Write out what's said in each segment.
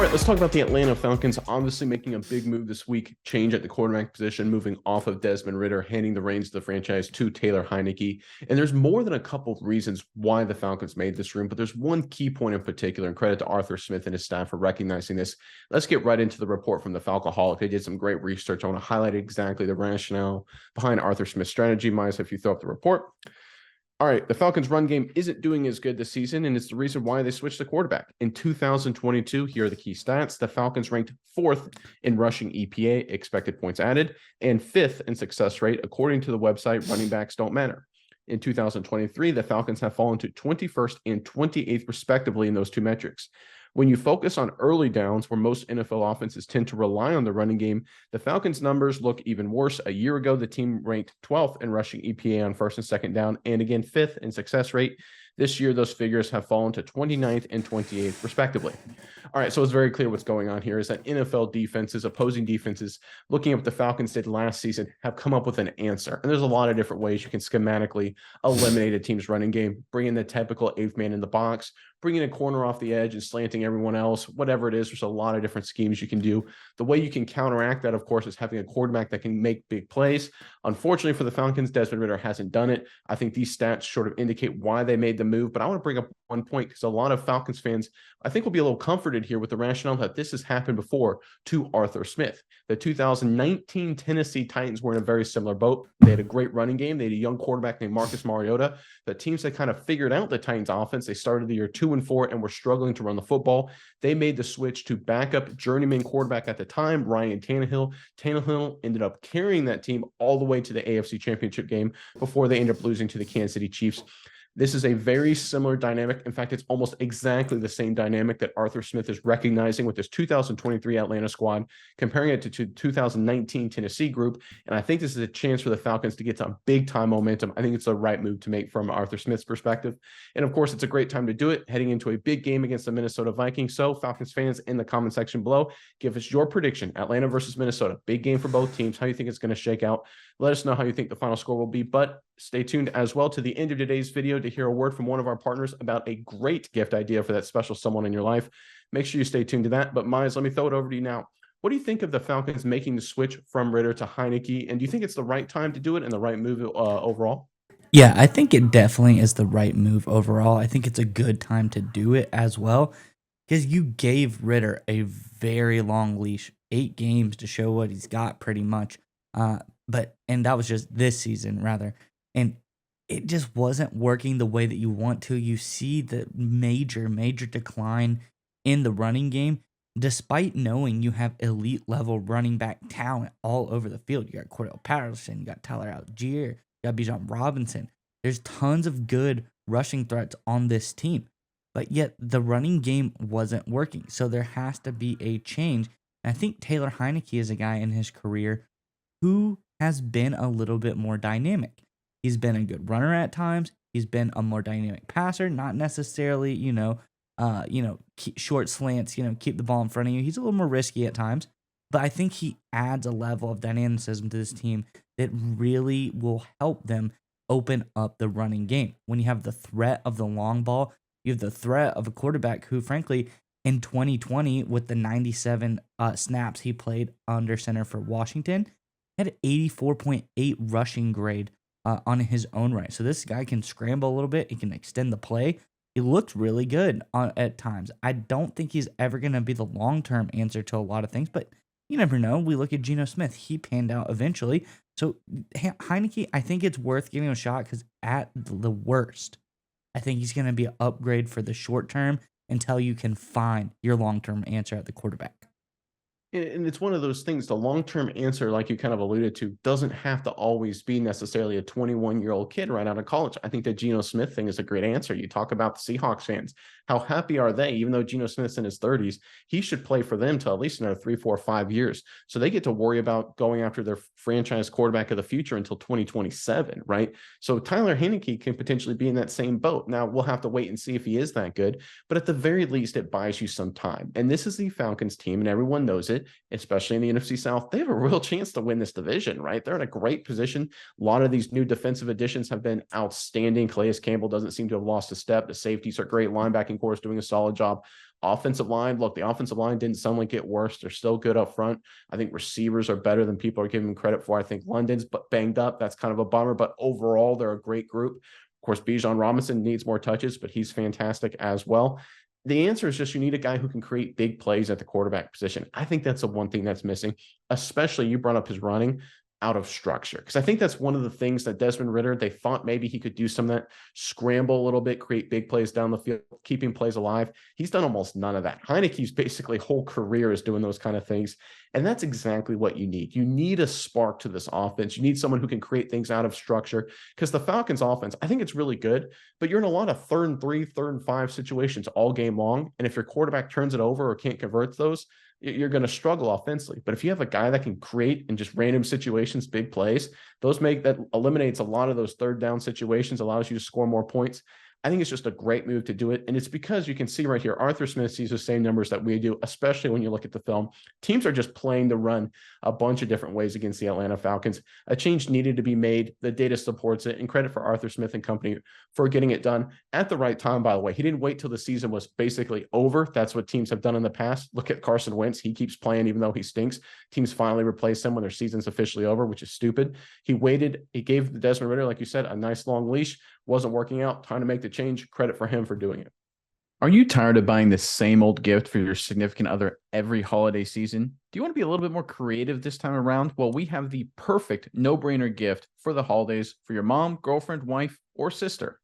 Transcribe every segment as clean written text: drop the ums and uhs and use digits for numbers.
right, let's talk about the Atlanta Falcons. Obviously making a big move this week, change at the quarterback position, moving off of Desmond Ridder, handing the reins of the franchise to Taylor Heineke. And there's more than a couple of reasons why the Falcons made this room, but there's one key point in particular, and credit to Arthur Smith and his staff for recognizing this. Let's get right into the report from the Falcoholic. They did some great research. I want to highlight exactly the rationale behind Arthur Smith's strategy. Miles, if you throw up the report. All right, the Falcons' run game isn't doing as good this season, and it's the reason why they switched the quarterback. In 2022, here are the key stats. The Falcons ranked 4th in rushing EPA, expected points added, and 5th in success rate, according to the website Running Backs Don't Matter. In 2023, the Falcons have fallen to 21st and 28th, respectively, in those two metrics. When you focus on early downs, where most NFL offenses tend to rely on the running game, the Falcons' numbers look even worse. A year ago, the team ranked 12th in rushing EPA on first and second down, and again, 5th in success rate. This year, those figures have fallen to 29th and 28th, respectively. All right, so it's very clear what's going on here is that NFL defenses, opposing defenses, looking at what the Falcons did last season, have come up with an answer. And there's a lot of different ways you can schematically eliminate a team's running game, bring in the typical 8th man in the box, bringing a corner off the edge and slanting everyone else, whatever it is. There's a lot of different schemes you can do. The way you can counteract that, of course, is having a quarterback that can make big plays. Unfortunately for the Falcons, Desmond Ridder hasn't done it. I think these stats sort of indicate why they made the move, but I want to bring up one point because a lot of Falcons fans, I think, will be a little comforted here with the rationale that this has happened before to Arthur Smith. The 2019 Tennessee Titans were in a very similar boat. They had a great running game. They had a young quarterback named Marcus Mariota. The teams that kind of figured out the Titans offense, they started the year 2-4 and were struggling to run the football. They made the switch to backup journeyman quarterback at the time, Ryan Tannehill. Tannehill ended up carrying that team all the way to the AFC Championship game before they ended up losing to the Kansas City Chiefs. This is a very similar dynamic. In fact, it's almost exactly the same dynamic that Arthur Smith is recognizing with this 2023 Atlanta squad, comparing it to 2019 Tennessee group. And I think this is a chance for the Falcons to get some big time momentum. I think it's the right move to make from Arthur Smith's perspective. And of course, it's a great time to do it, heading into a big game against the Minnesota Vikings. So Falcons fans, in the comment section below, give us your prediction. Atlanta versus Minnesota, big game for both teams. How do you think it's going to shake out? Let us know how you think the final score will be, but stay tuned as well to the end of today's video to hear a word from one of our partners about a great gift idea for that special someone in your life. Make sure you stay tuned to that. But Miles, let me throw it over to you now. What do you think of the Falcons making the switch from Ridder to Heineke? And do you think it's the right time to do it and the right move overall? Yeah, I think it definitely is the right move overall. I think it's a good time to do it as well because you gave Ritter a very long leash, 8 games to show what he's got pretty much. And that was just this season rather. And it just wasn't working the way that you want to. You see the major decline in the running game, despite knowing you have elite level running back talent all over the field. You got Cordell Patterson, you got Tyler Algier, you got Bijan Robinson. There's tons of good rushing threats on this team, but yet the running game wasn't working. So there has to be a change. And I think Taylor Heineke is a guy in his career who has been a little bit more dynamic. He's been a good runner at times. He's been a more dynamic passer, not necessarily, short slants, keep the ball in front of you. He's a little more risky at times, but I think he adds a level of dynamicism to this team that really will help them open up the running game. When you have the threat of the long ball, you have the threat of a quarterback who, frankly, in 2020, with the 97 snaps he played under center for Washington, had an 84.8 rushing grade on his own right. So this guy can scramble a little bit. He can extend the play. He looked really good at times. I don't think he's ever going to be the long-term answer to a lot of things, but you never know. We look at Geno Smith. He panned out eventually. So Heineke, I think it's worth giving him a shot because at the worst, I think he's going to be an upgrade for the short term until you can find your long-term answer at the quarterback. And it's one of those things, the long-term answer, like you kind of alluded to, doesn't have to always be necessarily a 21-year-old kid right out of college. I think the Geno Smith thing is a great answer. You talk about the Seahawks fans. How happy are they? Even though Geno Smith's in his 30s, he should play for them till at least another 3, 4, 5 years. So they get to worry about going after their franchise quarterback of the future until 2027, right? So Tyler Heineke can potentially be in that same boat. Now, we'll have to wait and see if he is that good, but at the very least, it buys you some time. And this is the Falcons team, and everyone knows it. it, especially in the NFC South, they have a real chance to win this division, right? They're in a great position. A lot of these new defensive additions have been outstanding. Calais Campbell doesn't seem to have lost a step. The safeties are great. Linebacking core is doing a solid job. Offensive line, look, the offensive line didn't suddenly get worse. They're still good up front. I think receivers are better than people are giving them credit for. I think London's banged up. That's kind of a bummer, but overall, they're a great group. Of course, Bijan Robinson needs more touches, but he's fantastic as well. The answer is just you need a guy who can create big plays at the quarterback position. I think that's the one thing that's missing, especially you brought up his running out of structure. Because I think that's one of the things that Desmond Ridder, they thought maybe he could do some of that, scramble a little bit, create big plays down the field, keeping plays alive. He's done almost none of that. Heineke's basically whole career is doing those kind of things. And that's exactly what you need. You need a spark to this offense. You need someone who can create things out of structure, because the Falcons offense, I think it's really good, but you're in a lot of 3rd and 3, 3rd and 5 situations all game long. And if your quarterback turns it over or can't convert those, you're going to struggle offensively. But if you have a guy that can create in just random situations, big plays, that eliminates a lot of those 3rd down situations, allows you to score more points. I think it's just a great move to do it. And it's because you can see right here, Arthur Smith sees the same numbers that we do, especially when you look at the film. Teams are just playing the run a bunch of different ways against the Atlanta Falcons. A change needed to be made. The data supports it, and credit for Arthur Smith and company for getting it done at the right time, by the way. He didn't wait till the season was basically over. That's what teams have done in the past. Look at Carson Wentz. He keeps playing even though he stinks. Teams finally replace him when their season's officially over, which is stupid. He waited. He gave the Desmond Ridder, like you said, a nice long leash. Wasn't working out. Time to make the change. Credit for him for doing it. Are you tired of buying the same old gift for your significant other every holiday season? Do you want to be a little bit more creative this time around? Well, we have the perfect no-brainer gift for the holidays for your mom, girlfriend, wife, or sister.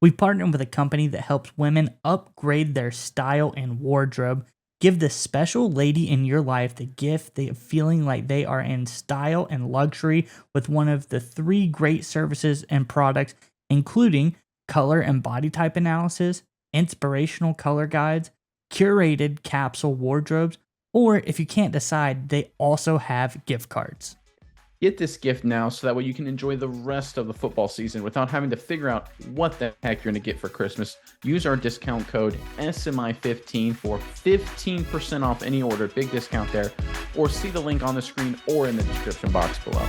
We've partnered with a company that helps women upgrade their style and wardrobe. Give the special lady in your life the gift of feeling like they are in style and luxury with one of the 3 great services and products, including color and body type analysis, inspirational color guides, curated capsule wardrobes, or if you can't decide, they also have gift cards. Get this gift now so that way you can enjoy the rest of the football season without having to figure out what the heck you're going to get for Christmas. Use our discount code SMI15 for 15% off any order. Big discount there. Or see the link on the screen or in the description box below.